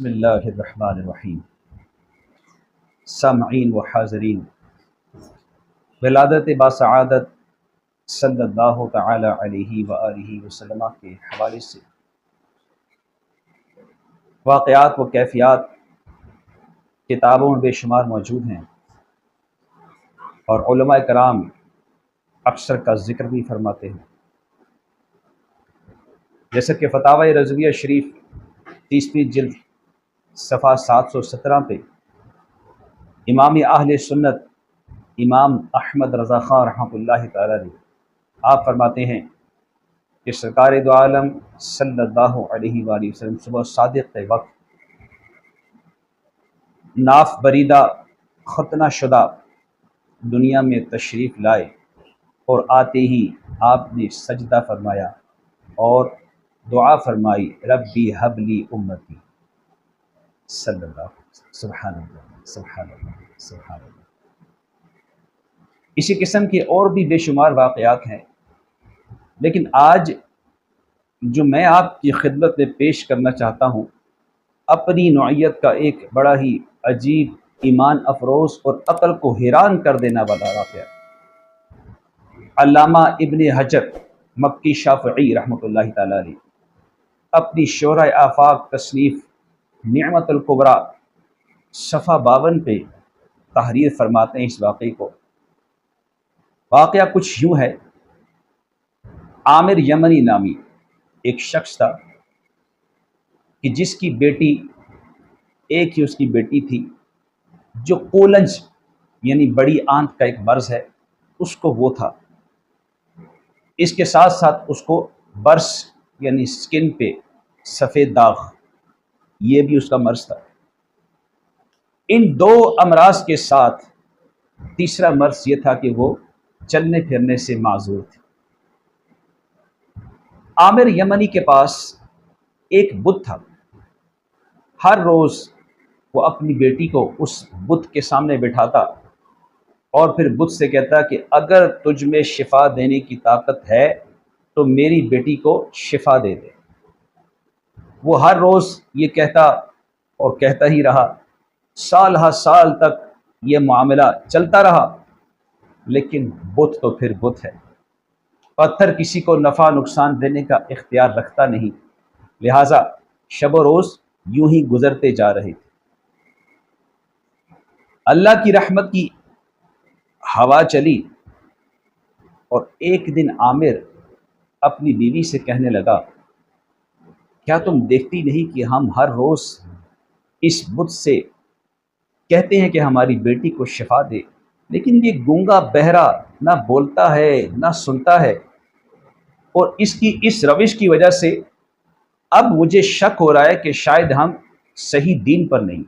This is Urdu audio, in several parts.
بسم اللہ الرحمن الرحیم۔ سامعین و حاضرین، ولادت باسعادت صلی اللہ تعالی علیہ وآلہ وسلم کے حوالے سے واقعات و کیفیات کتابوں میں بے شمار موجود ہیں، اور علماء کرام اکثر کا ذکر بھی فرماتے ہیں، جیسا کہ فتاوی رضویہ شریف 30ویں جلد صفحہ 717 پہ امام اہل سنت امام احمد رضا خان رحمۃ اللہ تعالی علیہ آپ فرماتے ہیں کہ سرکار دو عالم صلی اللہ علیہ وآلہ وسلم صبح صادق کے وقت ناف بریدہ ختنہ شدہ دنیا میں تشریف لائے، اور آتے ہی آپ نے سجدہ فرمایا اور دعا فرمائی، ربی حب لی امتی صلی اللہ علیہ وسلم۔ سبحان اللہ، سبحان اللہ، سبحان اللہ۔ اسی قسم کے اور بھی بے شمار واقعات ہیں، لیکن آج جو میں آپ کی خدمت میں پیش کرنا چاہتا ہوں اپنی نوعیت کا ایک بڑا ہی عجیب، ایمان افروز اور عقل کو حیران کر دینا والا واقعہ۔ علامہ ابن حجر مکی شافعی رحمۃ اللہ تعالی علیہ اپنی شورۂ آفاق تصنیف نعمت الکبریٰ صفحہ 52 پہ تحریر فرماتے ہیں اس واقعے کو۔ واقعہ کچھ یوں ہے، عامر یمنی نامی ایک شخص تھا کہ جس کی بیٹی، ایک ہی اس کی بیٹی تھی جو قولنج یعنی بڑی آنت کا ایک مرض ہے، اس کو وہ تھا۔ اس کے ساتھ ساتھ اس کو برس یعنی سکن پہ سفید داغ، یہ بھی اس کا مرض تھا۔ ان دو امراض کے ساتھ تیسرا مرض یہ تھا کہ وہ چلنے پھرنے سے معذور تھی۔ عامر یمنی کے پاس ایک بت تھا، ہر روز وہ اپنی بیٹی کو اس بت کے سامنے بٹھاتا اور پھر بت سے کہتا کہ اگر تجھ میں شفا دینے کی طاقت ہے تو میری بیٹی کو شفا دے دے۔ وہ ہر روز یہ کہتا اور کہتا ہی رہا، سال ہر سال تک یہ معاملہ چلتا رہا، لیکن بت تو پھر بت ہے، پتھر کسی کو نفع نقصان دینے کا اختیار رکھتا نہیں، لہٰذا شب و روز یوں ہی گزرتے جا رہے تھے۔ اللہ کی رحمت کی ہوا چلی اور ایک دن عامر اپنی بیوی سے کہنے لگا، کیا تم دیکھتی نہیں کہ ہم ہر روز اس بت سے کہتے ہیں کہ ہماری بیٹی کو شفا دے، لیکن یہ گونگا بہرا نہ بولتا ہے نہ سنتا ہے، اور اس کی اس روش کی وجہ سے اب مجھے شک ہو رہا ہے کہ شاید ہم صحیح دین پر نہیں۔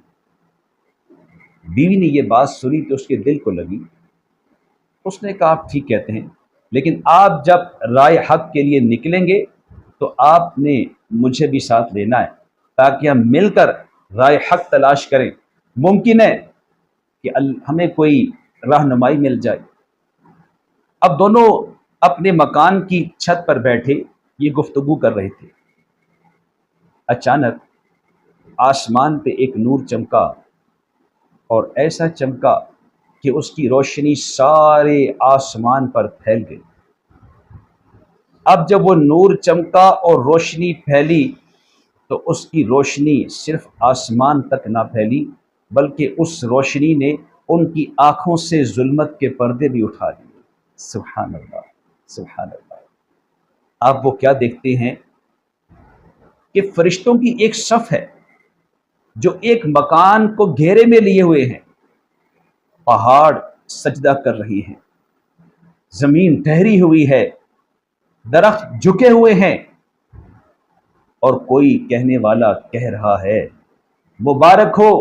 بیوی نے یہ بات سنی تو اس کے دل کو لگی، اس نے کہا آپ ٹھیک کہتے ہیں، لیکن آپ جب رائے حق کے لیے نکلیں گے تو آپ نے مجھے بھی ساتھ لینا ہے تاکہ ہم مل کر رائے حق تلاش کریں، ممکن ہے کہ ہمیں کوئی رہنمائی مل جائے۔ اب دونوں اپنے مکان کی چھت پر بیٹھے یہ گفتگو کر رہے تھے، اچانک آسمان پہ ایک نور چمکا، اور ایسا چمکا کہ اس کی روشنی سارے آسمان پر پھیل گئی۔ اب جب وہ نور چمکا اور روشنی پھیلی تو اس کی روشنی صرف آسمان تک نہ پھیلی، بلکہ اس روشنی نے ان کی آنکھوں سے ظلمت کے پردے بھی اٹھا دیے۔ سبحان اللہ، سبحان اللہ۔ آپ وہ کیا دیکھتے ہیں کہ فرشتوں کی ایک صف ہے جو ایک مکان کو گھیرے میں لیے ہوئے ہیں، پہاڑ سجدہ کر رہی ہیں، زمین ٹھہری ہوئی ہے، درخت جھکے ہوئے ہیں، اور کوئی کہنے والا کہہ رہا ہے، مبارک ہو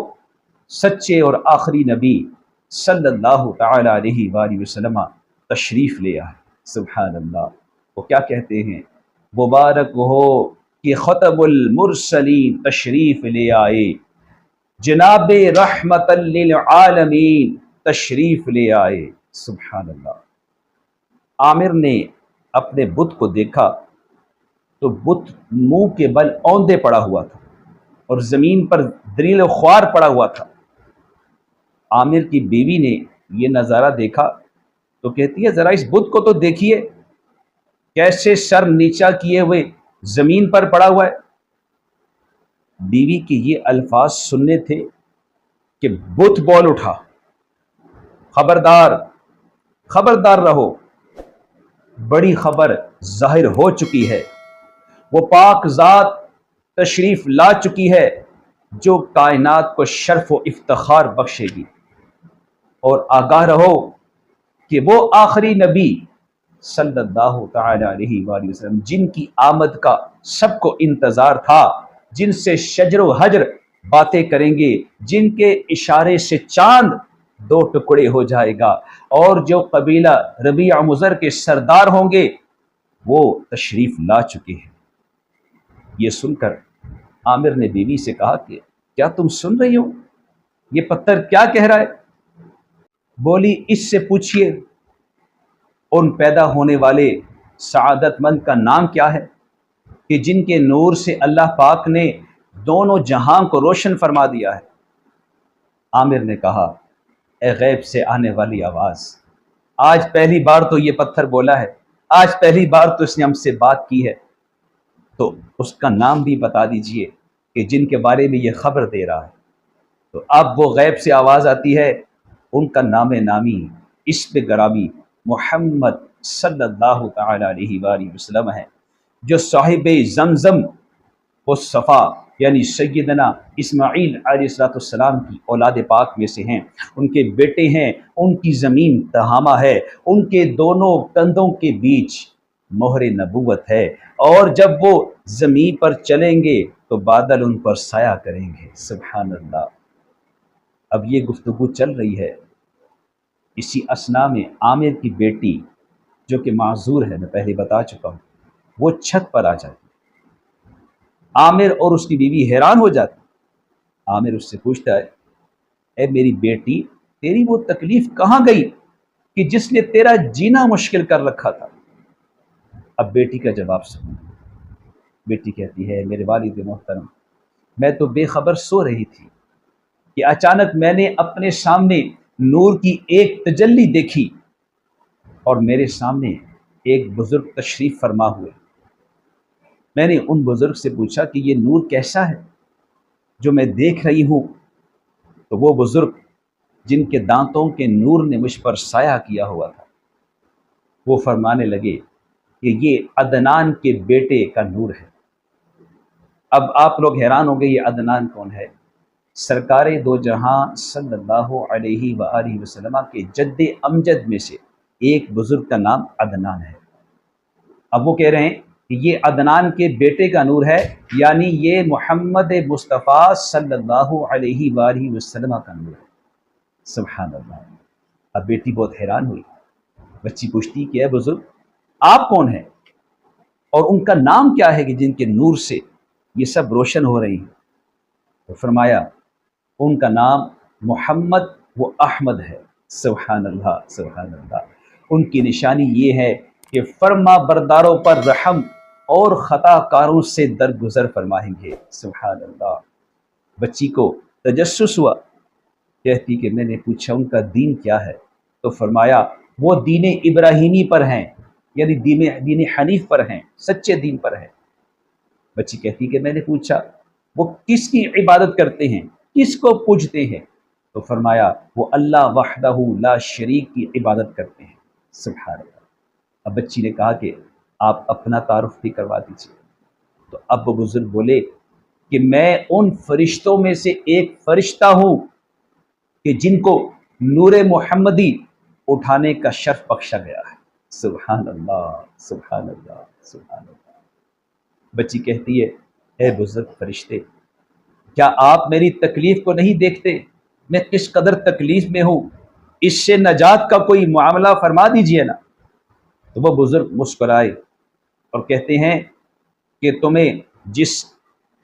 سچے اور آخری نبی صلی اللہ تعالی علیہ وآلہ وسلم تشریف لے آئے۔ سبحان اللہ۔ وہ کیا کہتے ہیں، مبارک ہو کہ ختم المرسلین تشریف لے آئے، جناب رحمت للعالمین تشریف لے آئے۔ سبحان اللہ۔ عامر نے اپنے بت کو دیکھا تو بت منہ کے بل اوندے پڑا ہوا تھا، اور زمین پر دریل و خوار پڑا ہوا تھا۔ عامر کی بیوی نے یہ نظارہ دیکھا تو کہتی ہے ذرا اس بت کو تو دیکھیے، کیسے سر نیچا کیے ہوئے زمین پر پڑا ہوا ہے۔ بیوی کے یہ الفاظ سننے تھے کہ بت بول اٹھا، خبردار خبردار رہو، بڑی خبر ظاہر ہو چکی ہے، وہ پاک ذات تشریف لا چکی ہے جو کائنات کو شرف و افتخار بخشے گی، اور آگاہ رہو کہ وہ آخری نبی صلی اللہ تعالی علیہ وآلہ وسلم جن کی آمد کا سب کو انتظار تھا، جن سے شجر و حجر باتیں کریں گے، جن کے اشارے سے چاند دو ٹکڑے ہو جائے گا، اور جو قبیلہ ربیع مضر کے سردار ہوں گے وہ تشریف لا چکے ہیں۔ یہ سن کر عامر نے بیوی سے کہا کہ کیا تم سن رہی ہو؟ یہ پتھر کیا کہہ رہا ہے؟ بولی اس سے پوچھئے ان پیدا ہونے والے سعادت مند کا نام کیا ہے کہ جن کے نور سے اللہ پاک نے دونوں جہاں کو روشن فرما دیا ہے۔ عامر نے کہا اے غیب سے آنے والی آواز، آج پہلی بار تو یہ پتھر بولا ہے، آج پہلی بار تو اس نے ہم سے بات کی ہے، تو اس کا نام بھی بتا دیجئے کہ جن کے بارے میں یہ خبر دے رہا ہے۔ تو اب وہ غیب سے آواز آتی ہے، ان کا نام نامی اسم گرامی محمد صلی اللہ تعالی علیہ وآلہ وسلم ہے، جو صاحب زمزم و صفا یعنی سیدنا اسماعیل علیہ السلام کی اولاد پاک میں سے ہیں، ان کے بیٹے ہیں، ان کی زمین تہامہ ہے، ان کے دونوں کندھوں کے بیچ مہر نبوت ہے، اور جب وہ زمین پر چلیں گے تو بادل ان پر سایہ کریں گے۔ سبحان اللہ۔ اب یہ گفتگو چل رہی ہے، اسی اثناء میں عامر کی بیٹی جو کہ معذور ہے، میں پہلے بتا چکا ہوں، وہ چھت پر آ جاتی۔ عامر اور اس کی بیوی حیران ہو جاتی۔ عامر اس سے پوچھتا ہے اے میری بیٹی، تیری وہ تکلیف کہاں گئی کہ جس نے تیرا جینا مشکل کر رکھا تھا؟ اب بیٹی کا جواب سنو۔ بیٹی کہتی ہے میرے والد محترم، میں تو بے خبر سو رہی تھی کہ اچانک میں نے اپنے سامنے نور کی ایک تجلی دیکھی، اور میرے سامنے ایک بزرگ تشریف فرما ہوئے۔ میں نے ان بزرگ سے پوچھا کہ یہ نور کیسا ہے جو میں دیکھ رہی ہوں؟ تو وہ بزرگ جن کے دانتوں کے نور نے مجھ پر سایہ کیا ہوا تھا، وہ فرمانے لگے کہ یہ عدنان کے بیٹے کا نور ہے۔ اب آپ لوگ حیران ہوں گے یہ عدنان کون ہے؟ سرکار دو جہاں صلی اللہ علیہ وآلہ وسلم کے جد امجد میں سے ایک بزرگ کا نام عدنان ہے۔ اب وہ کہہ رہے ہیں کہ یہ عدنان کے بیٹے کا نور ہے، یعنی یہ محمد مصطفیٰ صلی اللہ علیہ وآلہ وسلم کا نور ہے۔ سبحان اللہ۔ اب بیٹی بہت حیران ہوئی، بچی پوچھتی کہ اے بزرگ آپ کون ہیں اور ان کا نام کیا ہے کہ جن کے نور سے یہ سب روشن ہو رہی ہیں؟ تو فرمایا ان کا نام محمد و احمد ہے۔ سبحان اللہ سبحان اللہ۔ ان کی نشانی یہ ہے کہ فرما برداروں پر رحم اور خطا کاروں سے درگزر فرمائیں گے۔ سبحان اللہ۔ بچی کو تجسس ہوا، کہتی کہ میں نے پوچھا ان کا دین کیا ہے؟ تو فرمایا وہ دین ابراہیمی پر ہیں، یعنی دین حنیف پر ہیں، سچے دین پر ہیں۔ بچی کہتی کہ میں نے پوچھا وہ کس کی عبادت کرتے ہیں، کس کو پوجتے ہیں؟ تو فرمایا وہ اللہ وحدہ لا شریک کی عبادت کرتے ہیں۔ سبحان اللہ۔ اب بچی نے کہا کہ آپ اپنا تعارف بھی کروا دیجیے۔ تو اب وہ بزرگ بولے کہ میں ان فرشتوں میں سے ایک فرشتہ ہوں کہ جن کو نور محمدی اٹھانے کا شرف بخشا گیا ہے۔ سبحان اللہ سبحان اللہ سبحان اللہ۔ بچی کہتی ہے اے بزرگ فرشتے، کیا آپ میری تکلیف کو نہیں دیکھتے؟ میں کس قدر تکلیف میں ہوں، اس سے نجات کا کوئی معاملہ فرما دیجئے نا۔ تو وہ بزرگ مسکرائے اور کہتے ہیں کہ تمہیں جس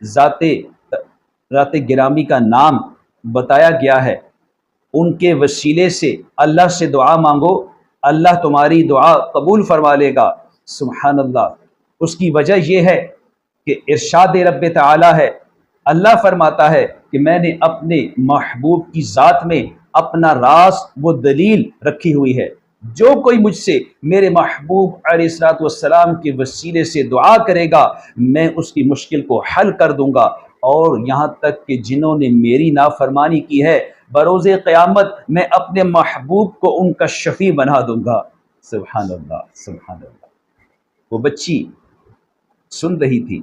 ذات گرامی کا نام بتایا گیا ہے ان کے وسیلے سے اللہ سے دعا مانگو، اللہ تمہاری دعا قبول فرما لے گا۔ سبحان اللہ۔ اس کی وجہ یہ ہے کہ ارشاد رب تعالی ہے اللہ فرماتا ہے کہ میں نے اپنے محبوب کی ذات میں اپنا راز وہ دلیل رکھی ہوئی ہے، جو کوئی مجھ سے میرے محبوب علیہ الصلوۃ والسلام کے وسیلے سے دعا کرے گا میں اس کی مشکل کو حل کر دوں گا، اور یہاں تک کہ جنہوں نے میری نافرمانی کی ہے بروز قیامت میں اپنے محبوب کو ان کا شفیع بنا دوں گا۔ سبحان اللہ، سبحان اللہ۔ وہ بچی سن رہی تھی،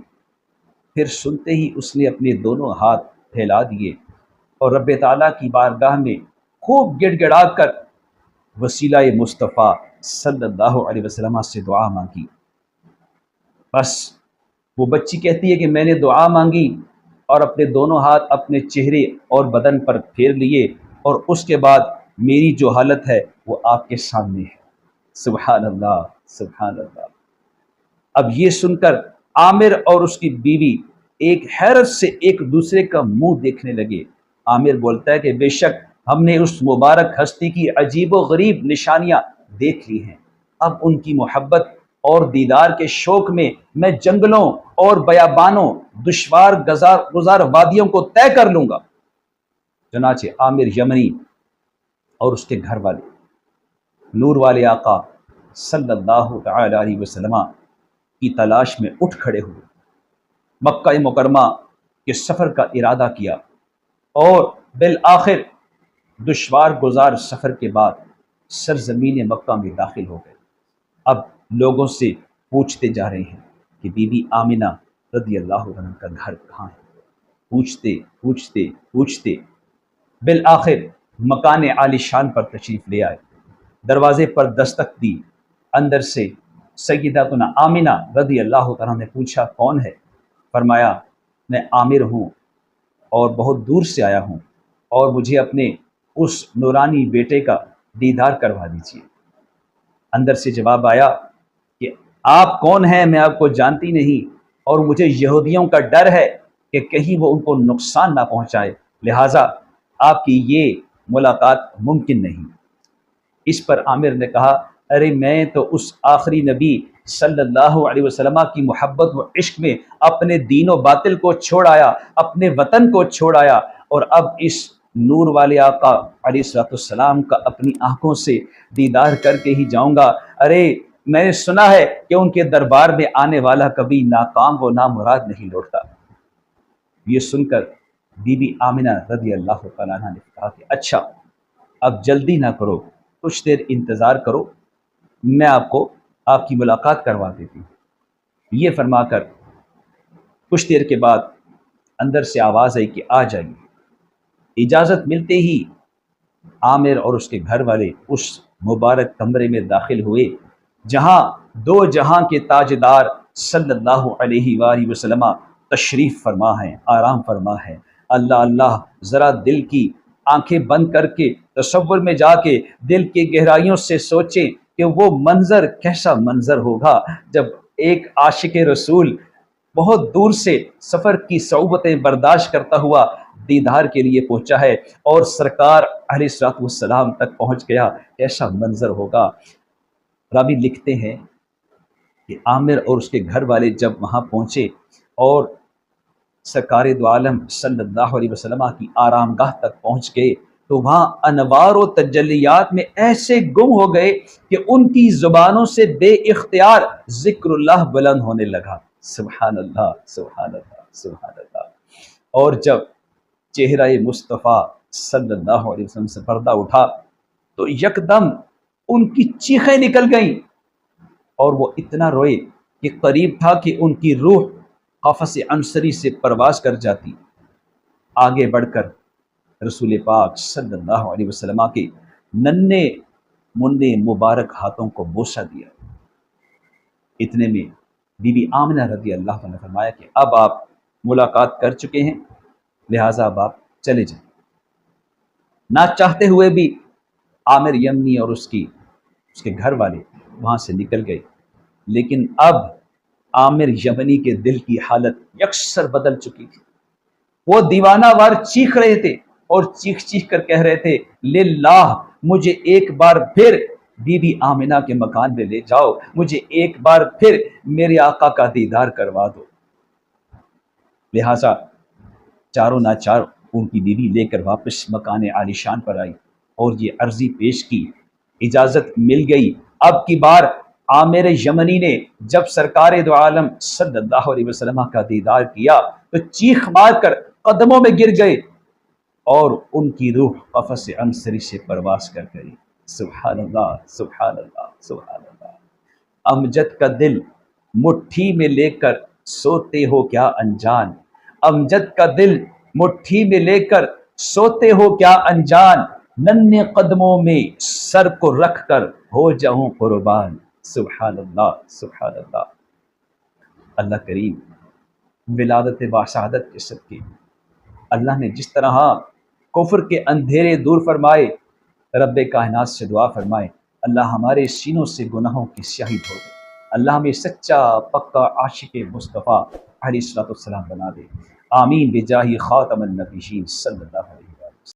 پھر سنتے ہی اس نے اپنے دونوں ہاتھ پھیلا دیے اور رب تعالیٰ کی بارگاہ میں خوب گڑ گڑا کر وسیلہ مصطفیٰ صلی اللہ علیہ وسلم سے دعا مانگی۔ بس وہ بچی کہتی ہے کہ میں نے دعا مانگی اور اپنے دونوں ہاتھ اپنے چہرے اور بدن پر پھیر لیے، اور اس کے بعد میری جو حالت ہے وہ آپ کے سامنے ہے۔ سبحان اللہ، سبحان اللہ۔ اب یہ سن کر عامر اور اس کی بیوی ایک حیرت سے ایک دوسرے کا منہ دیکھنے لگے۔ عامر بولتا ہے کہ بے شک ہم نے اس مبارک ہستی کی عجیب و غریب نشانیاں دیکھ لی ہیں، اب ان کی محبت اور دیدار کے شوق میں میں جنگلوں اور بیابانوں، دشوار گزار وادیوں کو طے کر لوں گا۔ چنانچہ عامر یمنی اور اس کے گھر والے نور والے آقا صلی اللہ تعالی علیہ وسلم کی تلاش میں اٹھ کھڑے ہوئے، مکہ مکرمہ کے سفر کا ارادہ کیا، اور بالآخر دشوار گزار سفر کے بعد سرزمین مکہ میں داخل ہو گئے۔ اب لوگوں سے پوچھتے جا رہے ہیں کہ بی بی آمنہ رضی اللہ عنہ کا گھر کہاں ہے، پوچھتے پوچھتے پوچھتے بالآخر مکان عالی شان پر تشریف لے آئے، دروازے پر دستک دی، اندر سے سیداتنا آمنہ رضی اللہ عنہ نے پوچھا کون ہے؟ فرمایا میں عامر ہوں اور بہت دور سے آیا ہوں، اور مجھے اپنے اس نورانی بیٹے کا دیدار کروا دیجیے۔ اندر سے جواب آیا کہ آپ کون ہیں، میں آپ کو جانتی نہیں، اور مجھے یہودیوں کا ڈر ہے کہ کہیں وہ ان کو نقصان نہ پہنچائے، لہٰذا آپ کی یہ ملاقات ممکن نہیں۔ اس پر عامر نے کہا ارے میں تو اس آخری نبی صلی اللہ علیہ وسلم کی محبت و عشق میں اپنے دین و باطل کو چھوڑ آیا، اپنے وطن کو چھوڑ آیا، اور اب اس نور والے آقا علیہ الصلوۃ والسلام کا اپنی آنکھوں سے دیدار کر کے ہی جاؤں گا۔ ارے میں نے سنا ہے کہ ان کے دربار میں آنے والا کبھی ناکام و نامراد نہیں لوٹتا۔ یہ سن کر بی بی آمنہ رضی اللہ تعالیٰ عنہ نے کہا کہ اچھا اب جلدی نہ کرو، کچھ دیر انتظار کرو، میں آپ کو آپ کی ملاقات کروا دیتی ہوں۔ یہ فرما کر کچھ دیر کے بعد اندر سے آواز آئی کہ آ جائیے۔ اجازت ملتے ہی عامر اور اس کے گھر والے اس مبارک کمرے میں داخل ہوئے جہاں دو جہاں کے تاجدار صلی اللہ علیہ وآلہ وسلم تشریف فرما ہیں، آرام فرما ہیں۔ اللہ اللہ، ذرا دل کی آنکھیں بند کر کے تصور میں جا کے دل کی گہرائیوں سے سوچیں کہ وہ منظر کیسا منظر ہوگا جب ایک عاشق رسول بہت دور سے سفر کی صعوبتیں برداشت کرتا ہوا دیدار کے لیے پہنچا ہے اور سرکار علیہ الصلوۃ والسلام تک پہنچ گیا، کیسا منظر ہوگا۔ راوی لکھتے ہیں کہ عامر اور اس کے گھر والے جب وہاں پہنچے اور سرکار دو عالم صلی اللہ علیہ وسلم کی آرام گاہ تک پہنچ گئے تو وہاں انوار و تجلیات میں ایسے گم ہو گئے کہ ان کی زبانوں سے بے اختیار ذکر اللہ بلند ہونے لگا۔ سبحان اللہ، سبحان اللہ، سبحان اللہ۔ اور جب چہرہ مصطفیٰ صلی اللہ علیہ وسلم سے پردہ اٹھا تو یکدم ان کی چیخیں نکل گئیں اور وہ اتنا روئے کہ قریب تھا کہ ان کی روح قفس عنصری سے پرواز کر جاتی۔ آگے بڑھ کر رسول پاک صلی اللہ علیہ وسلم کے ننھے مننے مبارک ہاتھوں کو بوسہ دیا۔ اتنے میں بی بی آمنہ رضی اللہ عنہ نے فرمایا کہ اب آپ ملاقات کر چکے ہیں، لہٰذا اب آپ چلے جائیں۔ نہ چاہتے ہوئے بھی عامر یمنی اور اس کے گھر والے وہاں سے نکل گئے، لیکن اب عامر یمنی کے دل کی حالت یکسر بدل چکی تھی۔ وہ دیوانہ وار چیخ رہے تھے اور چیخ چیخ کر کہہ رہے تھے للہ مجھے ایک بار پھر بی بی آمنہ کے مکان میں لے جاؤ، مجھے ایک بار پھر میرے آقا کا دیدار کروا دو۔ لہٰذا چاروں ناچار ان کی بیوی لے کر واپس مکان عالیشان پر آئی اور یہ عرضی پیش کی، اجازت مل گئی۔ اب کی بار عامر یمنی نے جب سرکار دو عالم صلی اللہ علیہ وسلم کا دیدار کیا تو چیخ مار کر قدموں میں گر گئے اور ان کی روح قفس عنصری سے پرواز کر گئی۔ سبحان اللہ، سبحان اللہ، سبحان اللہ۔ امجد کا دل مٹھی میں لے کر سوتے ہو کیا انجان، امجد کا دل مٹھی میں لے کر سوتے ہو کیا انجان، ننھے قدموں میں سر کو رکھ کر ہو جاؤں قربان۔ سبحان اللہ، سبحان اللہ۔ اللہ کریم ولادت باسعادت کے صدقے اللہ نے جس طرح کفر کے اندھیرے دور فرمائے، رب کائنات سے دعا فرمائے اللہ ہمارے سینوں سے گناہوں کی سیاہی دھو دے، اللہ ہمیں سچا پکا عاشق مصطفیٰ علیہ الصلوۃ والسلام بنا دے۔ آمین بجاہ خاتم النبیین صلی اللہ علیہ وسلم۔